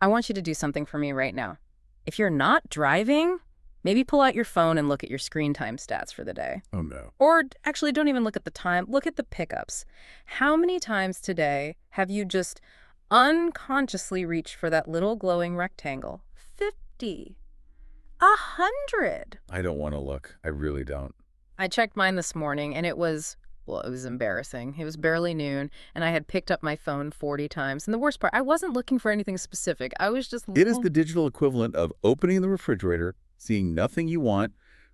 I want you to do something for me right now. If you're not driving, maybe pull out your phone and look at your screen time stats for the day. Oh, no. Or actually, don't even look at the time. Look at the pickups. How many times today have you just unconsciously reached for that little glowing rectangle? 50. 100. I don't want to look. I really don't. I checked mine this morning, and it was embarrassing. It was barely noon, and I had picked up my phone 40 times. And the worst part, I wasn't looking for anything specific. I was just... It is the digital equivalent of opening the refrigerator, seeing nothing you want,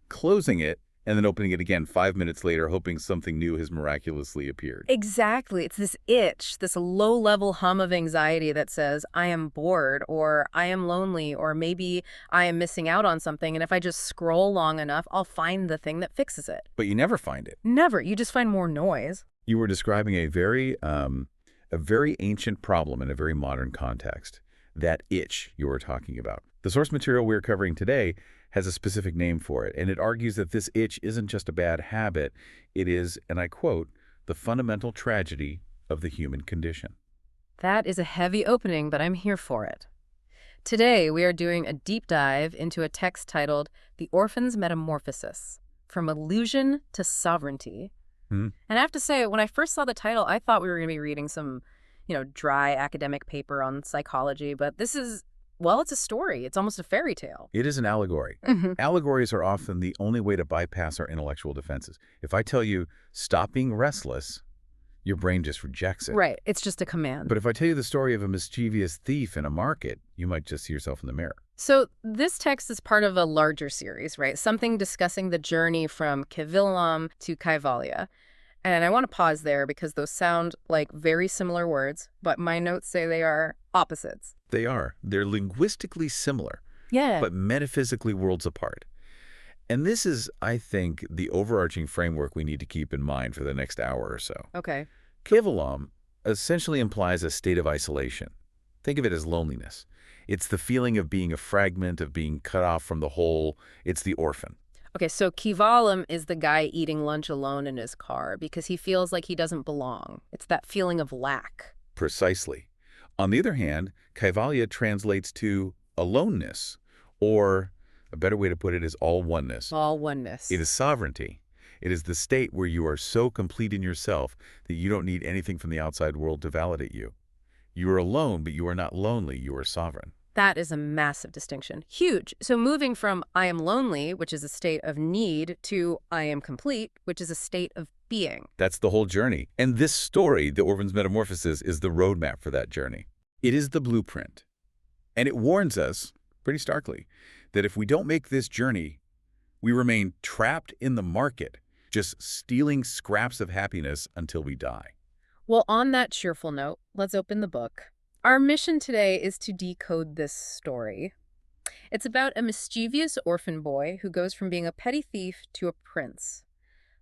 closing it, and then opening it again 5 minutes later, hoping something new has miraculously appeared. Exactly. It's this itch, this low-level hum of anxiety that says, I am bored, or I am lonely, or maybe I am missing out on something, and if I just scroll long enough, I'll find the thing that fixes it. But you never find it. Never. You just find more noise. You were describing a very ancient problem in a very modern context. That itch you were talking about. The source material we're covering today has a specific name for it, and it argues that this itch isn't just a bad habit. It is, and I quote, the fundamental tragedy of the human condition. That is a heavy opening, but I'm here for it. Today, we are doing a deep dive into a text titled The Orphans' Metamorphosis, From Illusion to Sovereignty. And I have to say, when I first saw the title, I thought we were going to be reading some, dry academic paper on psychology, but this is, well, it's a story. It's almost a fairy tale. It is an allegory. Allegories are often the only way to bypass our intellectual defenses. If I tell you, stop being restless, your brain just rejects it. Right. It's just a command. But if I tell you the story of a mischievous thief in a market, you might just see yourself in the mirror. So this text is part of a larger series, right? Something discussing the journey from Kivilam to Kaivalya. And I want to pause there because those sound like very similar words, but my notes say they are opposites. They are. They're linguistically similar, Yeah. but metaphysically worlds apart. And this is, I think, the overarching framework we need to keep in mind for the next hour or so. Okay. Kivilam essentially implies a state of isolation. Think of it as loneliness. It's the feeling of being a fragment, of being cut off from the whole. It's the orphan. Okay, so Kivalam is the guy eating lunch alone in his car because he feels like he doesn't belong. It's that feeling of lack. Precisely. On the other hand, Kaivalya translates to aloneness, or a better way to put it is all oneness. All oneness. It is sovereignty. It is the state where you are so complete in yourself that you don't need anything from the outside world to validate you. You are alone, but you are not lonely. You are sovereign. That is a massive distinction. Huge. So moving from I am lonely, which is a state of need, to I am complete, which is a state of being. That's the whole journey. And this story, The Orphans' Metamorphosis, is the roadmap for that journey. It is the blueprint. And it warns us, pretty starkly, that if we don't make this journey, we remain trapped in the market, just stealing scraps of happiness until we die. Well, on that cheerful note, let's open the book. Our mission today is to decode this story. It's about a mischievous orphan boy who goes from being a petty thief to a prince.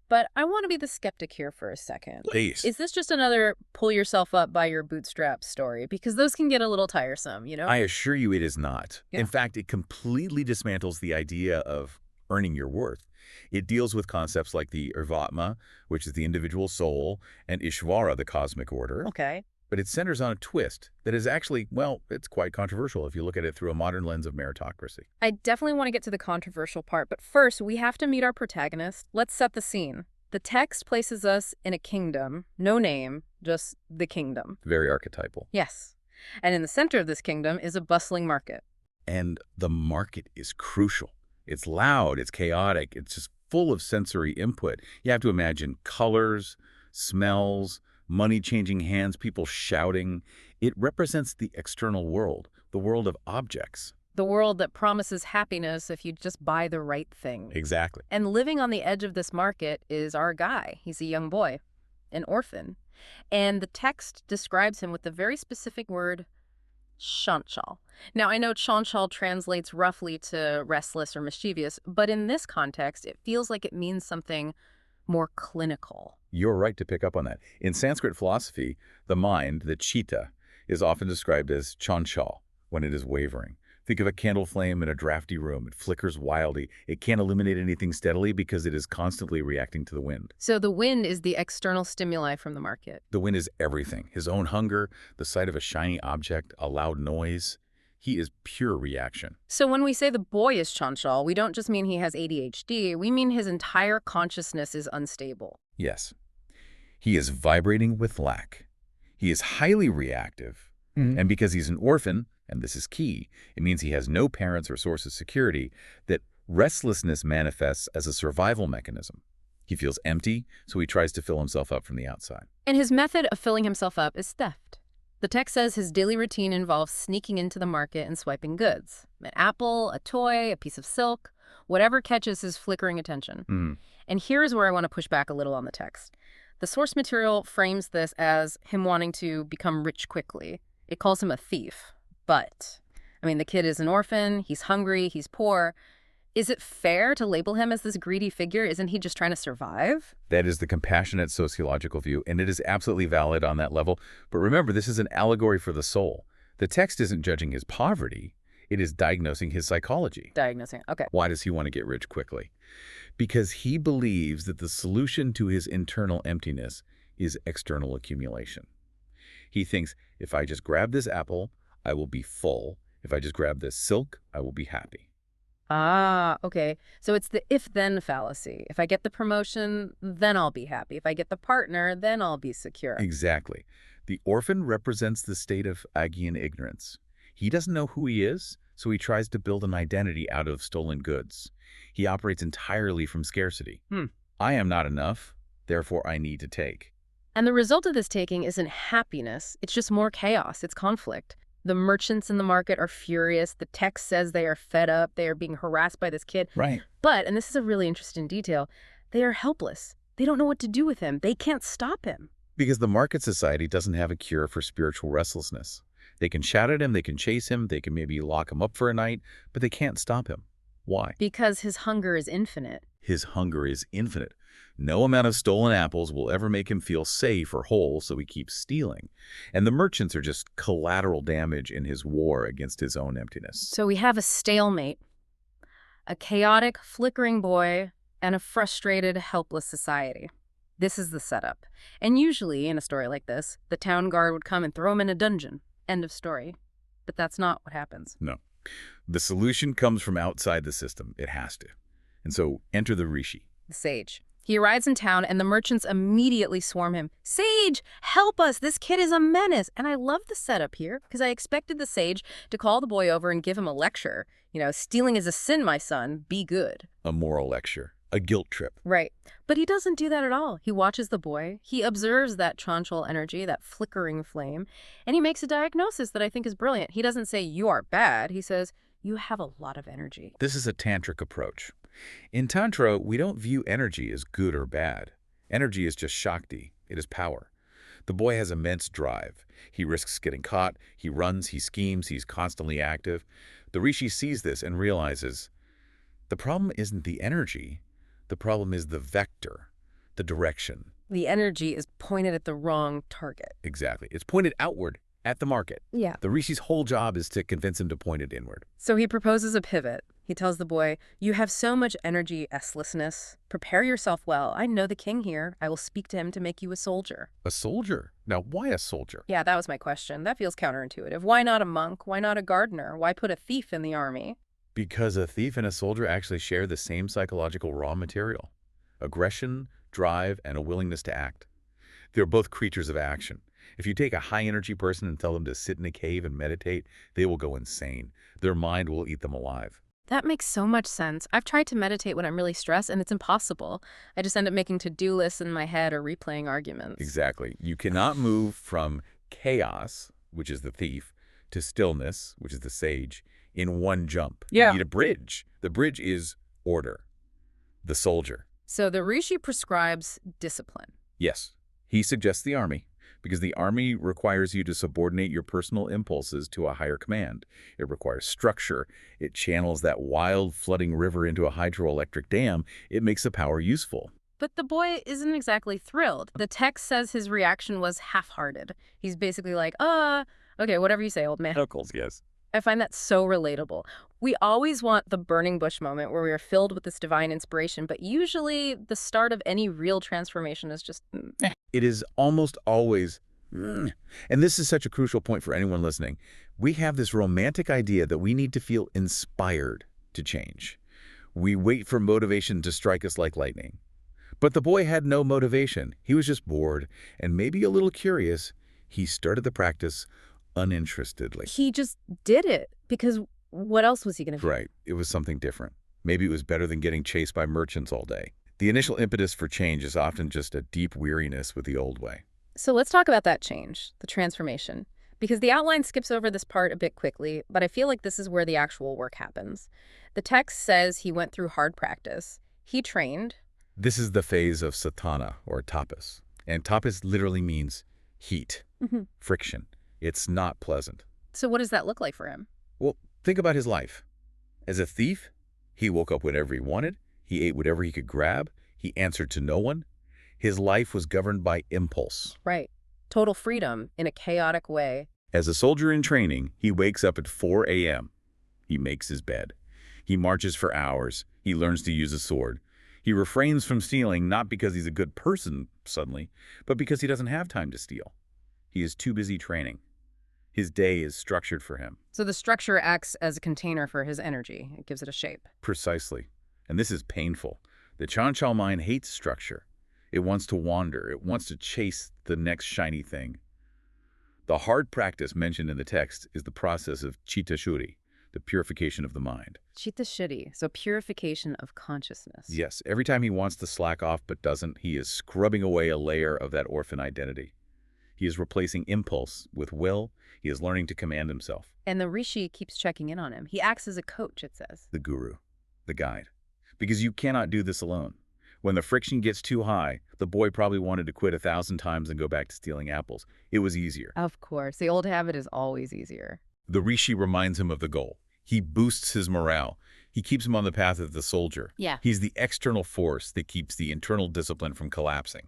But I want to be the skeptic here for a second. Please. Is this just another pull yourself up by your bootstraps story? Because those can get a little tiresome, you know? I assure you it is not. Yeah. In fact, it completely dismantles the idea of earning your worth. It deals with concepts like the Urvatma, which is the individual soul, and Ishvara, the cosmic order. Okay. But it centers on a twist that is actually, well, it's quite controversial if you look at it through a modern lens of meritocracy. I definitely want to get to the controversial part, but first we have to meet our protagonist. Let's set the scene. The text places us in a kingdom, no name, just the kingdom. Very archetypal. Yes. And in the center of this kingdom is a bustling market. And the market is crucial. It's loud, it's chaotic, it's just full of sensory input. You have to imagine colors, smells, money changing hands, people shouting. It represents the external world, the world of objects. The world that promises happiness if you just buy the right thing. Exactly. And living on the edge of this market is our guy. He's a young boy, an orphan. And the text describes him with the very specific word, chanchal. Now, I know chanchal translates roughly to restless or mischievous, but in this context, it feels like it means something more clinical. You're right to pick up on that. In Sanskrit philosophy, the mind, the chitta, is often described as chanchal when it is wavering. Think of a candle flame in a drafty room. It flickers wildly. It can't illuminate anything steadily because it is constantly reacting to the wind. So the wind is the external stimuli from the market. The wind is everything. His own hunger, the sight of a shiny object, a loud noise. He is pure reaction. So when we say the boy is chanchal, we don't just mean he has ADHD, we mean his entire consciousness is unstable. Yes. He is vibrating with lack. He is highly reactive. And because he's an orphan, and this is key, it means he has no parents or source of security, that restlessness manifests as a survival mechanism. He feels empty, so he tries to fill himself up from the outside. And his method of filling himself up is theft. The text says his daily routine involves sneaking into the market and swiping goods. An apple, a toy, a piece of silk, whatever catches his flickering attention. And here's where I want to push back a little on the text. The source material frames this as him wanting to become rich quickly. It calls him a thief. But, I mean, the kid is an orphan, he's hungry, he's poor. Is it fair to label him as this greedy figure? Isn't he just trying to survive? That is the compassionate sociological view, and it is absolutely valid on that level. But remember, this is an allegory for the soul. The text isn't judging his poverty. It is diagnosing his psychology. Diagnosing, okay. Why does he want to get rich quickly? Because he believes that the solution to his internal emptiness is external accumulation. He thinks, if I just grab this apple, I will be full. If I just grab this silk, I will be happy. Ah, okay. So it's the if-then fallacy. If I get the promotion, then I'll be happy. If I get the partner, then I'll be secure. Exactly. The orphan represents the state of Aegean ignorance. He doesn't know who he is, so he tries to build an identity out of stolen goods. He operates entirely from scarcity. I am not enough, therefore I need to take. And the result of this taking isn't happiness. It's just more chaos. It's conflict. The merchants in the market are furious. The text says they are fed up. They are being harassed by this kid. Right. But, and this is a really interesting detail, they are helpless. They don't know what to do with him. They can't stop him. Because the market society doesn't have a cure for spiritual restlessness. They can shout at him, they can chase him, they can maybe lock him up for a night, but they can't stop him. Why? Because his hunger is infinite. His hunger is infinite. No amount of stolen apples will ever make him feel safe or whole, so he keeps stealing. And the merchants are just collateral damage in his war against his own emptiness. So we have a stalemate, a chaotic, flickering boy, and a frustrated, helpless society. This is the setup. And usually, in a story like this, the town guard would come and throw him in a dungeon. End of story. But that's not what happens. No. The solution comes from outside the system. It has to. And so enter the Rishi. The sage. He arrives in town, and the merchants immediately swarm him. Sage, help us! This kid is a menace! And I love the setup here, because I expected the sage to call the boy over and give him a lecture. You know, stealing is a sin, my son. Be good. A moral lecture. A guilt trip. Right. But he doesn't do that at all. He watches the boy. He observes that chanchal energy, that flickering flame, and he makes a diagnosis that I think is brilliant. He doesn't say, you are bad. He says, you have a lot of energy. This is a tantric approach. In Tantra, we don't view energy as good or bad. Energy is just Shakti. It is power. The boy has immense drive. He risks getting caught. He runs. He schemes. He's constantly active. The Rishi sees this and realizes the problem isn't the energy. The problem is the vector, the direction. The energy is pointed at the wrong target. Exactly. It's pointed outward at the market. Yeah. The Rishi's whole job is to convince him to point it inward. So he proposes a pivot. He tells the boy, you have so much energy, S-lessness. Prepare yourself well. I know the king here. I will speak to him to make you a soldier. A soldier? Now, why a soldier? Yeah, that was my question. That feels counterintuitive. Why not a monk? Why not a gardener? Why put a thief in the army? Because a thief and a soldier actually share the same psychological raw material. Aggression, drive, and a willingness to act. They're both creatures of action. If you take a high-energy person and tell them to sit in a cave and meditate, they will go insane. Their mind will eat them alive. That makes so much sense. I've tried to meditate when I'm really stressed, and it's impossible. I just end up making to-do lists in my head or replaying arguments. Exactly. You cannot move from chaos, which is the thief, to stillness, which is the sage, in one jump. Yeah. You need a bridge. The bridge is order. The soldier. So the Rishi prescribes discipline. Yes. He suggests the army, because the army requires you to subordinate your personal impulses to a higher command. It requires structure. It channels that wild flooding river into a hydroelectric dam. It makes the power useful. But the boy isn't exactly thrilled. The text says his reaction was half-hearted. He's basically like, okay, whatever you say, old man. Knuckles, yes. I find that so relatable. We always want the burning bush moment where we are filled with this divine inspiration, but usually the start of any real transformation is just... It is almost always And this is such a crucial point for anyone listening. We have this romantic idea that we need to feel inspired to change. We wait for motivation to strike us like lightning. But the boy had no motivation. He was just bored and maybe a little curious. He started the practice uninterestedly. He just did it because what else was he going to do? Right. It was something different. Maybe it was better than getting chased by merchants all day. The initial impetus for change is often just a deep weariness with the old way. So let's talk about that change, the transformation, because the outline skips over this part a bit quickly, but I feel like this is where the actual work happens. The text says he went through hard practice. He trained. This is the phase of satana, or tapas. And tapas literally means heat, friction. It's not pleasant. So what does that look like for him? Well, think about his life. As a thief, he woke up whenever he wanted. He ate whatever he could grab. He answered to no one. His life was governed by impulse. Right. Total freedom in a chaotic way. As a soldier in training, he wakes up at 4 a.m. He makes his bed. He marches for hours. He learns to use a sword. He refrains from stealing not because he's a good person suddenly, but because he doesn't have time to steal. He is too busy training. His day is structured for him. So the structure acts as a container for his energy. It gives it a shape. Precisely. And this is painful. The Chanchal mind hates structure. It wants to wander. It wants to chase the next shiny thing. The hard practice mentioned in the text is the process of chitta shuddhi, the purification of the mind. Chitta shuddhi, so purification of consciousness. Yes, every time he wants to slack off but doesn't, he is scrubbing away a layer of that orphan identity. He is replacing impulse with will. He is learning to command himself. And the rishi keeps checking in on him. He acts as a coach, it says. The guru, the guide. Because you cannot do this alone. When the friction gets too high, the boy probably wanted to quit 1,000 times and go back to stealing apples. It was easier. Of course. The old habit is always easier. The rishi reminds him of the goal. He boosts his morale. He keeps him on the path of the soldier. Yeah. He's the external force that keeps the internal discipline from collapsing.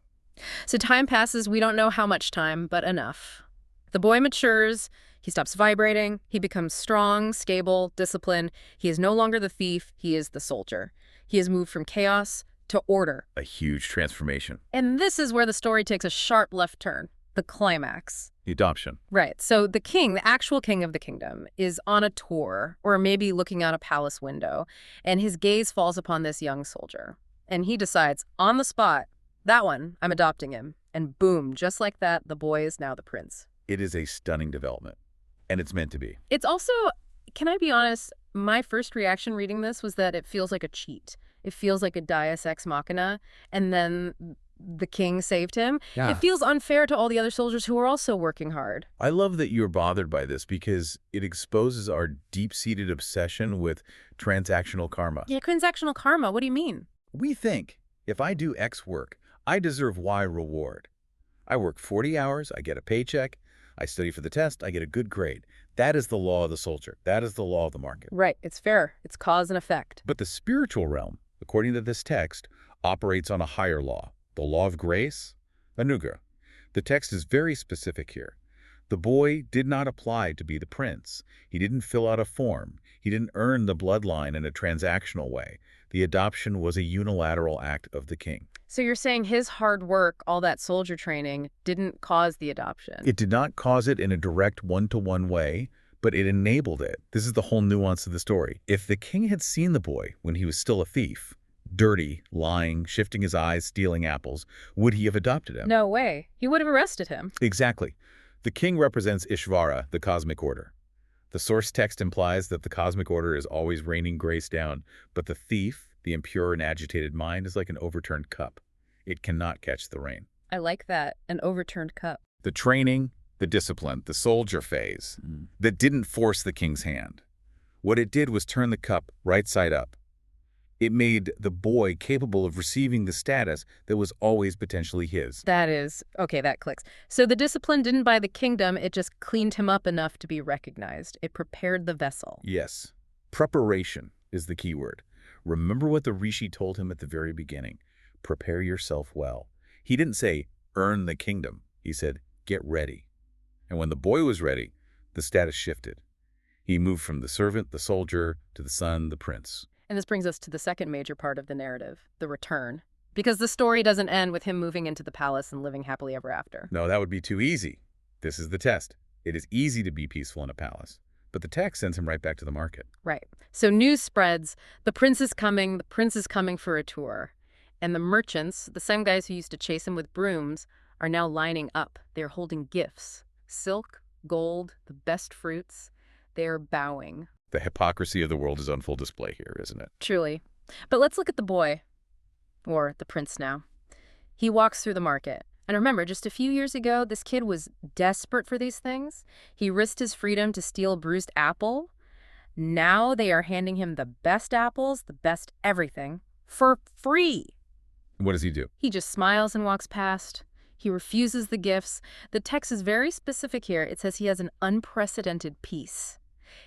So time passes. We don't know how much time, but enough. The boy matures. He stops vibrating. He becomes strong, stable, disciplined. He is no longer the thief. He is the soldier. He has moved from chaos to order. A huge transformation. And this is where the story takes a sharp left turn, the climax. The adoption. Right. So the king, the actual king of the kingdom, is on a tour or maybe looking out a palace window, and his gaze falls upon this young soldier. And he decides on the spot, that one, I'm adopting him. And boom, just like that, the boy is now the prince. It is a stunning development, and it's meant to be. It's also, can I be honest, my first reaction reading this was that it feels like a cheat. It feels like a deus ex machina, and then the king saved him. Yeah. It feels unfair to all the other soldiers who are also working hard. I love that you're bothered by this because it exposes our deep-seated obsession with transactional karma. Yeah, transactional karma, what do you mean? We think, if I do X work, I deserve Y reward. I work 40 hours, I get a paycheck. I study for the test, I get a good grade. That is the law of the soldier. That is the law of the market. Right, it's fair. It's cause and effect. But the spiritual realm, according to this text, operates on a higher law, the law of grace, anugrah. The text is very specific here. The boy did not apply to be the prince. He didn't fill out a form. He didn't earn the bloodline in a transactional way. The adoption was a unilateral act of the king. So you're saying his hard work, all that soldier training, didn't cause the adoption? It did not cause it in a direct one-to-one way, but it enabled it. This is the whole nuance of the story. If the king had seen the boy when he was still a thief, dirty, lying, shifting his eyes, stealing apples, would he have adopted him? No way. He would have arrested him. Exactly. The king represents Ishvara, the cosmic order. The source text implies that the cosmic order is always raining grace down, but the thief, the impure and agitated mind, is like an overturned cup. It cannot catch the rain. I like that, an overturned cup. The training, the discipline, the soldier phase, that didn't force the king's hand. What it did was turn the cup right side up. It made the boy capable of receiving the status that was always potentially his. That is, okay, that clicks. So the discipline didn't buy the kingdom, it just cleaned him up enough to be recognized. It prepared the vessel. Yes. Preparation is the key word. Remember what the rishi told him at the very beginning. Prepare yourself well. He didn't say, earn the kingdom. He said, get ready. And when the boy was ready, the status shifted. He moved from the servant, the soldier, to the son, the prince. And this brings us to the second major part of the narrative, the return. Because the story doesn't end with him moving into the palace and living happily ever after. No, that would be too easy. This is the test. It is easy to be peaceful in a palace, but the text sends him right back to the market. Right. So news spreads, the prince is coming for a tour. And the merchants, the same guys who used to chase him with brooms, are now lining up. They're holding gifts. Silk, gold, the best fruits. They're bowing. The hypocrisy of the world is on full display here, isn't it? Truly. But let's look at the boy, or the prince now. He walks through the market. And remember, just a few years ago, this kid was desperate for these things. He risked his freedom to steal a bruised apple. Now they are handing him the best apples, the best everything, for free. What does he do? He just smiles and walks past. He refuses the gifts. The text is very specific here. It says he has an unprecedented peace.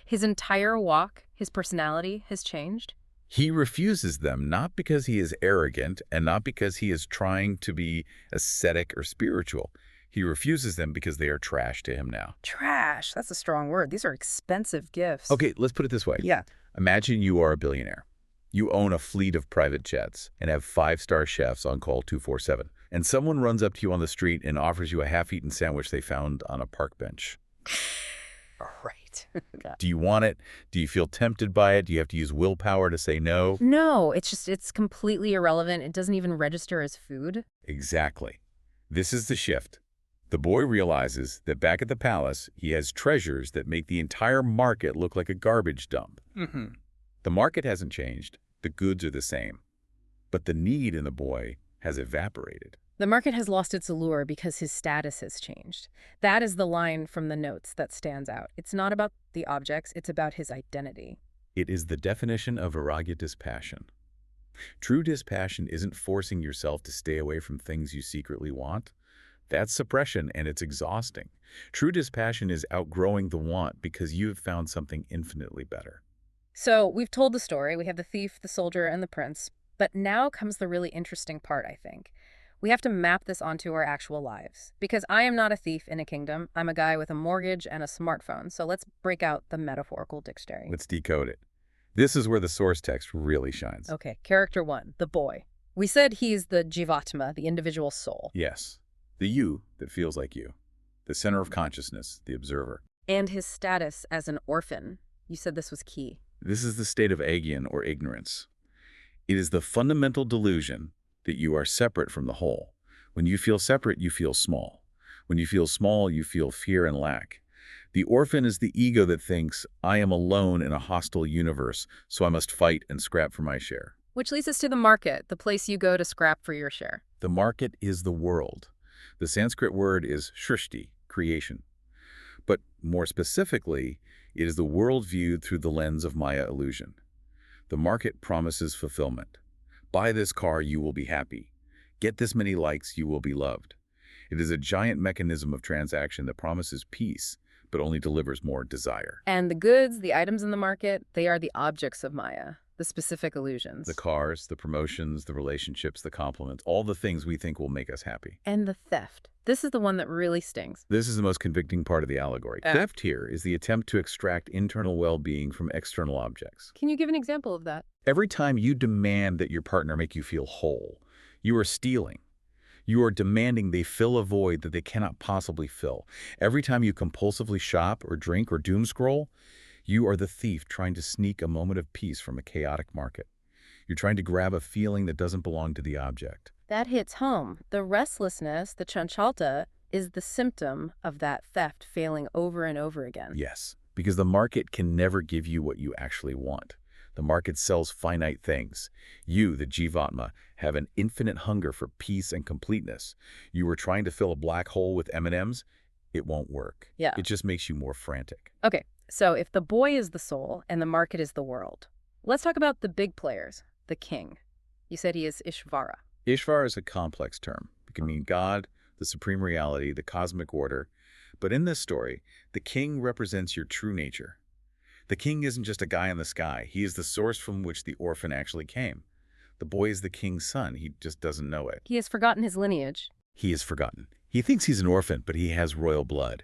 His entire walk, his personality has changed. He refuses them not because he is arrogant and not because he is trying to be ascetic or spiritual. He refuses them because they are trash to him now. Trash. That's a strong word. These are expensive gifts. Okay, let's put it this way. Yeah. Imagine you are a billionaire. You own a fleet of private jets and have 5-star chefs on call 24/7. And someone runs up to you on the street and offers you a half-eaten sandwich they found on a park bench. Right. Do you want it? Do you feel tempted by it? Do you have to use willpower to say no? No, it's completely irrelevant. It doesn't even register as food. Exactly. This is the shift. The boy realizes that back at the palace, he has treasures that make the entire market look like a garbage dump. The market hasn't changed. The goods are the same. But the need in the boy has evaporated. The market has lost its allure because his status has changed. That is the line from the notes that stands out. It's not about the objects, it's about his identity. It is the definition of viraga dispassion. True dispassion isn't forcing yourself to stay away from things you secretly want. That's suppression, and it's exhausting. True dispassion is outgrowing the want because you have found something infinitely better. So we've told the story. We have the thief, the soldier, and the prince. But now comes the really interesting part, I think. We have to map this onto our actual lives. Because I am not a thief in a kingdom. I'm a guy with a mortgage and a smartphone. So let's break out the metaphorical dictionary. Let's decode it. This is where the source text really shines. Okay, character 1, the boy. We said he's the jivatma, the individual soul. Yes, the you that feels like you. The center of consciousness, the observer. And his status as an orphan. You said this was key. This is the state of agion or ignorance. It is the fundamental delusion that you are separate from the whole. When you feel separate, you feel small. When you feel small, you feel fear and lack. The orphan is the ego that thinks, I am alone in a hostile universe, so I must fight and scrap for my share. Which leads us to the market, the place you go to scrap for your share. The market is the world. The Sanskrit word is shrishti, creation. But more specifically, it is the world viewed through the lens of Maya illusion. The market promises fulfillment. Buy this car, you will be happy. Get this many likes, you will be loved. It is a giant mechanism of transaction that promises peace, but only delivers more desire. And the goods, the items in the market, they are the objects of Maya, the specific illusions. The cars, the promotions, the relationships, the compliments, all the things we think will make us happy. And the theft. This is the one that really stings. This is the most convicting part of the allegory. Theft here is the attempt to extract internal well-being from external objects. Can you give an example of that? Every time you demand that your partner make you feel whole, you are stealing. You are demanding they fill a void that they cannot possibly fill. Every time you compulsively shop or drink or doom scroll, you are the thief trying to sneak a moment of peace from a chaotic market. You're trying to grab a feeling that doesn't belong to the object. That hits home. The restlessness, the chanchalta, is the symptom of that theft failing over and over again. Yes, because the market can never give you what you actually want. The market sells finite things. You, the Jivatma, have an infinite hunger for peace and completeness. You are trying to fill a black hole with M&Ms. It won't work. Yeah. It just makes you more frantic. Okay, so if the boy is the soul and the market is the world, let's talk about the big players, the king. You said he is Ishvara. Ishvara is a complex term. It can mean God, the supreme reality, the cosmic order. But in this story, the king represents your true nature. The king isn't just a guy in the sky. He is the source from which the orphan actually came. The boy is the king's son. He just doesn't know it. He has forgotten his lineage. He is forgotten. He thinks he's an orphan, but he has royal blood.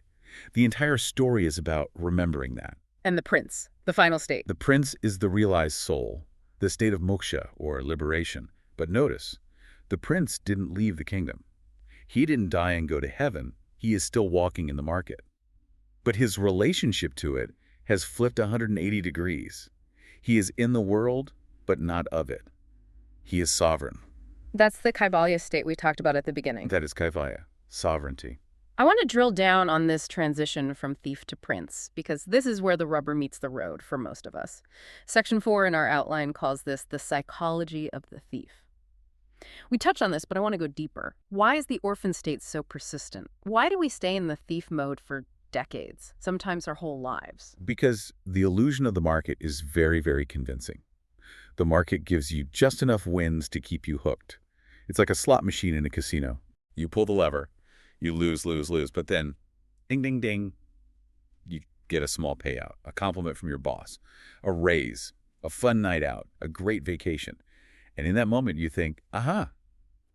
The entire story is about remembering that. And the prince, the final state. The prince is the realized soul, the state of moksha, or liberation. But notice, the prince didn't leave the kingdom. He didn't die and go to heaven. he is still walking in the market. But his relationship to it has flipped 180 degrees. He is in the world, but not of it. He is sovereign. That's the Kaivalya state we talked about at the beginning. That is Kaivalya, sovereignty. I want to drill down on this transition from thief to prince, because this is where the rubber meets the road for most of us. Section 4 in our outline calls this the psychology of the thief. We touched on this, but I want to go deeper. Why is the orphan state so persistent? Why do we stay in the thief mode for decades, sometimes our whole lives? Because the illusion of the market is very, very convincing. The market gives you just enough wins to keep you hooked. It's like a slot machine in a casino. You pull the lever, you lose, lose, lose, but then, ding, ding, ding, you get a small payout, a compliment from your boss, a raise, a fun night out, a great vacation. And in that moment, you think, aha,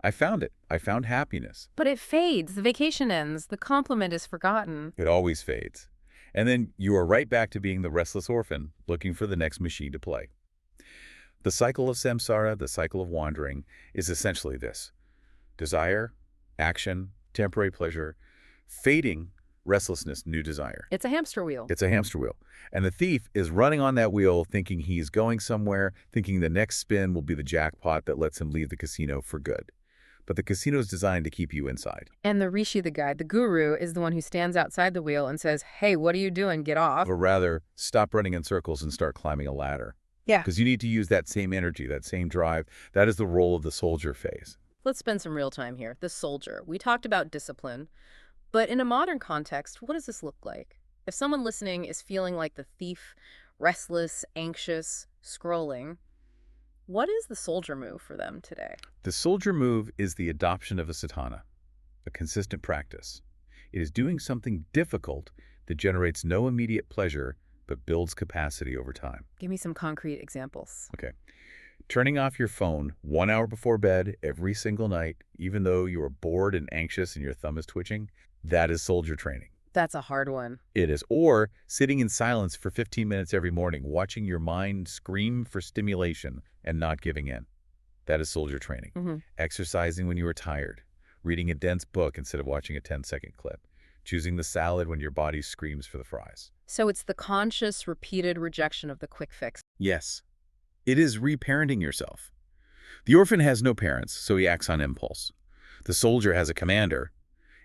I found it. I found happiness. But it fades. The vacation ends. The compliment is forgotten. It always fades. And then you are right back to being the restless orphan, looking for the next machine to play. The cycle of samsara, the cycle of wandering, is essentially this: desire, action, temporary pleasure, fading, restlessness, new desire. It's a hamster wheel. It's a hamster wheel. And the thief is running on that wheel thinking he's going somewhere, thinking the next spin will be the jackpot that lets him leave the casino for good. But the casino is designed to keep you inside. And the rishi, the guide, the guru, is the one who stands outside the wheel and says, hey, what are you doing? Get off. Or rather, stop running in circles and start climbing a ladder. Yeah. Because you need to use that same energy, that same drive. That is the role of the soldier phase. Let's spend some real time here. The soldier. We talked about discipline. But in a modern context, what does this look like? If someone listening is feeling like the thief, restless, anxious, scrolling, what is the soldier move for them today? The soldier move is the adoption of a sadhana, a consistent practice. It is doing something difficult that generates no immediate pleasure but builds capacity over time. Give me some concrete examples. Okay. Turning off your phone 1 hour before bed every single night, even though you are bored and anxious and your thumb is twitching, that is soldier training. That's a hard one. It is. Or sitting in silence for 15 minutes every morning, watching your mind scream for stimulation and not giving in. That is soldier training. Exercising when you are tired. Reading a dense book instead of watching a 10-second clip. Choosing the salad when your body screams for the fries. So it's the conscious, repeated rejection of the quick fix. Yes. It is reparenting yourself. The orphan has no parents, so he acts on impulse. The soldier has a commander.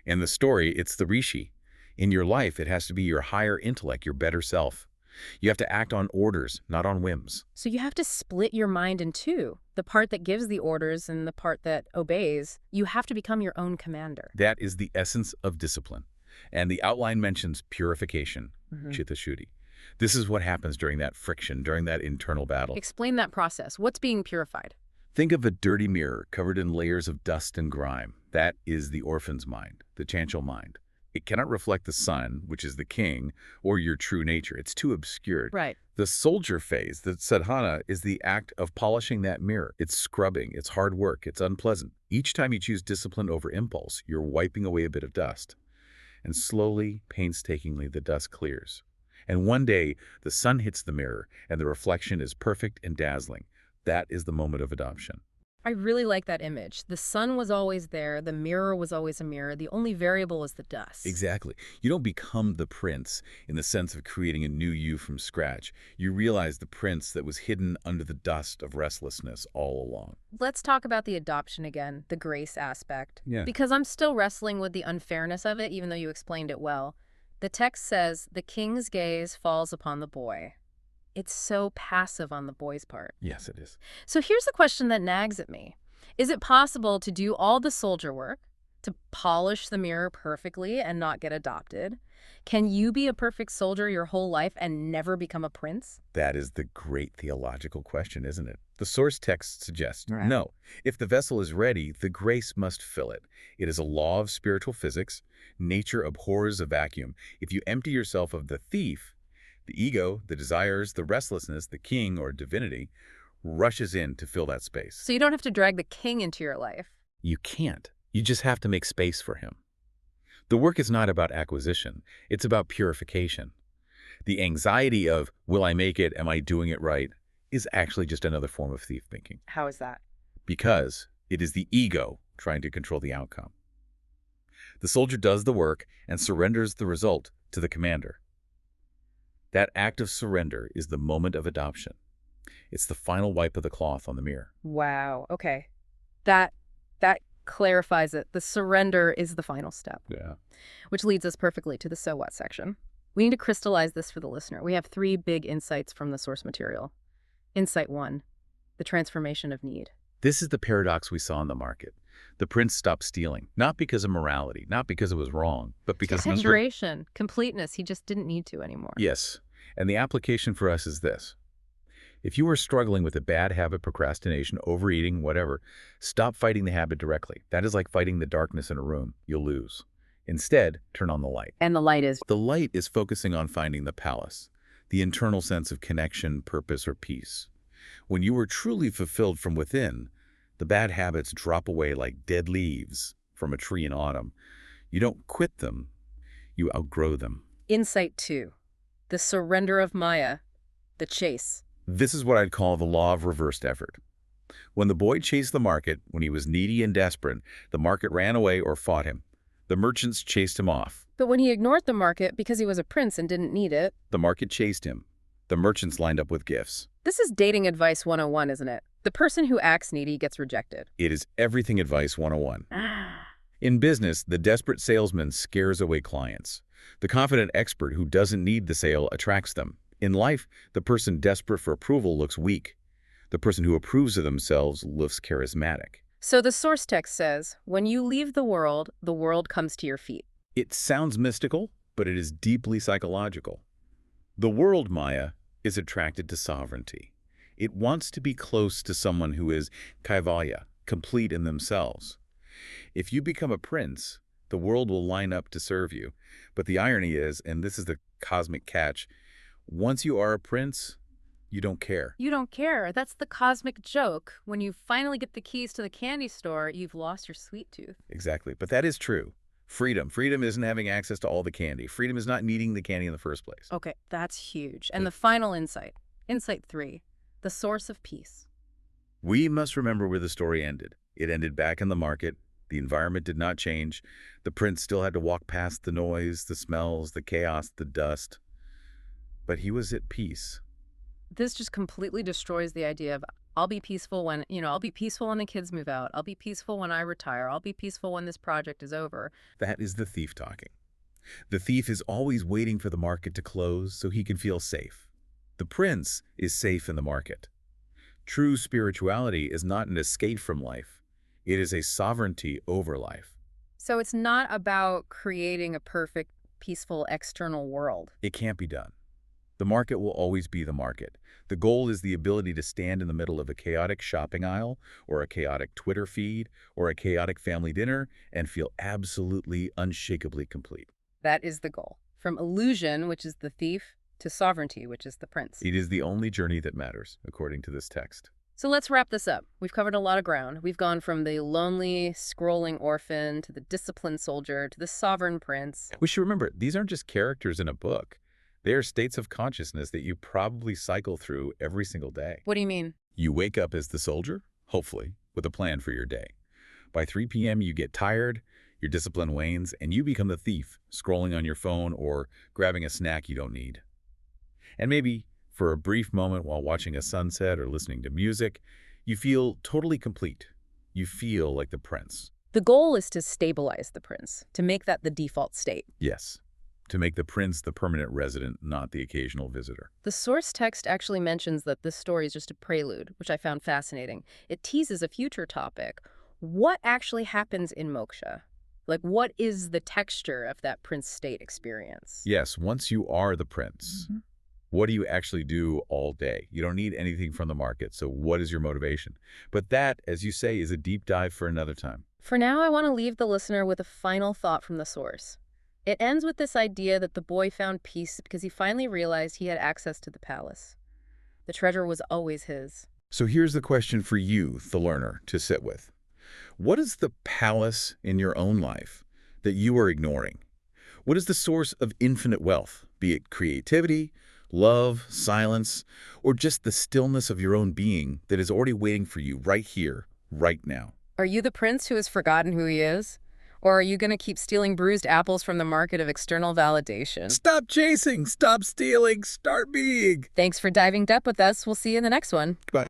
In the story, it's the rishi. In your life, it has to be your higher intellect, your better self. You have to act on orders, not on whims. So you have to split your mind in two. The part that gives the orders and the part that obeys. You have to become your own commander. That is the essence of discipline. And the outline mentions purification, chitta shuddhi. This is what happens during that friction, during that internal battle. Explain that process. What's being purified? Think of a dirty mirror covered in layers of dust and grime. That is the orphan's mind, the chanchal mind. It cannot reflect the sun, which is the king, or your true nature. It's too obscured. Right. The soldier phase, the sadhana, is the act of polishing that mirror. It's scrubbing, it's hard work, it's unpleasant. Each time you choose discipline over impulse, you're wiping away a bit of dust. And slowly, painstakingly, the dust clears. And one day, the sun hits the mirror, and the reflection is perfect and dazzling. That is the moment of adoption. I really like that image. The sun was always there. The mirror was always a mirror. The only variable is the dust. Exactly. You don't become the prince in the sense of creating a new you from scratch. You realize the prince that was hidden under the dust of restlessness all along. Let's talk about the adoption again, the grace aspect. Yeah. Because I'm still wrestling with the unfairness of it, even though you explained it well. The text says, the king's gaze falls upon the boy. It's so passive on the boy's part. Yes, it is. So here's the question that nags at me. Is it possible to do all the soldier work, to polish the mirror perfectly and not get adopted? Can you be a perfect soldier your whole life and never become a prince? That is the great theological question, isn't it? The source text suggests, Right. No. If the vessel is ready, the grace must fill it. It is a law of spiritual physics. Nature abhors a vacuum. If you empty yourself of the thief, the ego, the desires, the restlessness, the king or divinity, rushes in to fill that space. So you don't have to drag the king into your life. You can't. You just have to make space for him. The work is not about acquisition. It's about purification. The anxiety of, will I make it? Am I doing it right? Is actually just another form of thief thinking. How is that? Because it is the ego trying to control the outcome. The soldier does the work and surrenders the result to the commander. That act of surrender is the moment of adoption. It's the final wipe of the cloth on the mirror. Wow. Okay. That that clarifies it. The surrender is the final step, Yeah. which leads us perfectly to the so what section. We need to crystallize this for the listener. We have three big insights from the source material. Insight 1, the transformation of need. This is the paradox we saw in the market. The prince stopped stealing, not because of morality, not because it was wrong, but because Saturation, completeness. He just didn't need to anymore. Yes, and the application for us is this. If you are struggling with a bad habit, procrastination, overeating, whatever, stop fighting the habit directly. That is like fighting the darkness in a room. You'll lose. Instead, turn on the light. And the light is The light is focusing on finding the palace, the internal sense of connection, purpose, or peace. When you are truly fulfilled from within, the bad habits drop away like dead leaves from a tree in autumn. You don't quit them, you outgrow them. Insight 2, the surrender of Maya, the chase. This is what I'd call the law of reversed effort. When the boy chased the market, when he was needy and desperate, the market ran away or fought him. The merchants chased him off. But when he ignored the market because he was a prince and didn't need it, The market chased him. The merchants lined up with gifts. this is dating advice 101, isn't it? The person who acts needy gets rejected. It is everything advice 101. In business, the desperate salesman scares away clients. The confident expert who doesn't need the sale attracts them. In life, the person desperate for approval looks weak. The person who approves of themselves looks charismatic. So the source text says, when you leave the world comes to your feet. It sounds mystical, but it is deeply psychological. The world, Maya, is attracted to sovereignty. It wants to be close to someone who is kaivalya, complete in themselves. If you become a prince, the world will line up to serve you. But the irony is, and this is the cosmic catch, once you are a prince, you don't care. You don't care. That's the cosmic joke. When you finally get the keys to the candy store, you've lost your sweet tooth. Exactly. But that is true. Freedom. Freedom isn't having access to all the candy. Freedom is not needing the candy in the first place. Okay, that's huge. And the final insight, insight 3, the source of peace. We must remember where the story ended. It ended back in the market. The environment did not change. The prince still had to walk past the noise, the smells, the chaos, the dust. But he was at peace. This just completely destroys the idea of I'll be peaceful when, I'll be peaceful when the kids move out. I'll be peaceful when I retire. I'll be peaceful when this project is over. That is the thief talking. The thief is always waiting for the market to close so he can feel safe. The prince is safe in the market. True spirituality is not an escape from life. It is a sovereignty over life. So it's not about creating a perfect, peaceful external world. It can't be done. The market will always be the market. The goal is the ability to stand in the middle of a chaotic shopping aisle, or a chaotic Twitter feed, or a chaotic family dinner, and feel absolutely, unshakably complete. That is the goal. From illusion, which is the thief, to sovereignty, which is the prince. It is the only journey that matters, according to this text. So let's wrap this up. We've covered a lot of ground. We've gone from the lonely, scrolling orphan, to the disciplined soldier, to the sovereign prince. We should remember, these aren't just characters in a book. They are states of consciousness that you probably cycle through every single day. What do you mean? You wake up as the soldier, hopefully, with a plan for your day. By 3 p.m., you get tired, your discipline wanes, and you become the thief, scrolling on your phone or grabbing a snack you don't need. And maybe, for a brief moment while watching a sunset or listening to music, you feel totally complete. You feel like the prince. The goal is to stabilize the prince, to make that the default state. Yes, to make the prince the permanent resident, not the occasional visitor. The source text actually mentions that this story is just a prelude, which I found fascinating. It teases a future topic. What actually happens in moksha? Like, what is the texture of that prince state experience? Yes, once you are the prince, what do you actually do all day? You don't need anything from the market, so what is your motivation? But that, as you say, is a deep dive for another time. For now, I want to leave the listener with a final thought from the source. It ends with this idea that the boy found peace because he finally realized he had access to the palace. The treasure was always his. So here's the question for you, the learner, to sit with. What is the palace in your own life that you are ignoring? What is the source of infinite wealth, be it creativity, love, silence, or just the stillness of your own being that is already waiting for you right here, right now? Are you the prince who has forgotten who he is? Or are you going to keep stealing bruised apples from the market of external validation? Stop chasing, stop stealing, start being. Thanks for diving depth with us. We'll see you in the next one. Bye.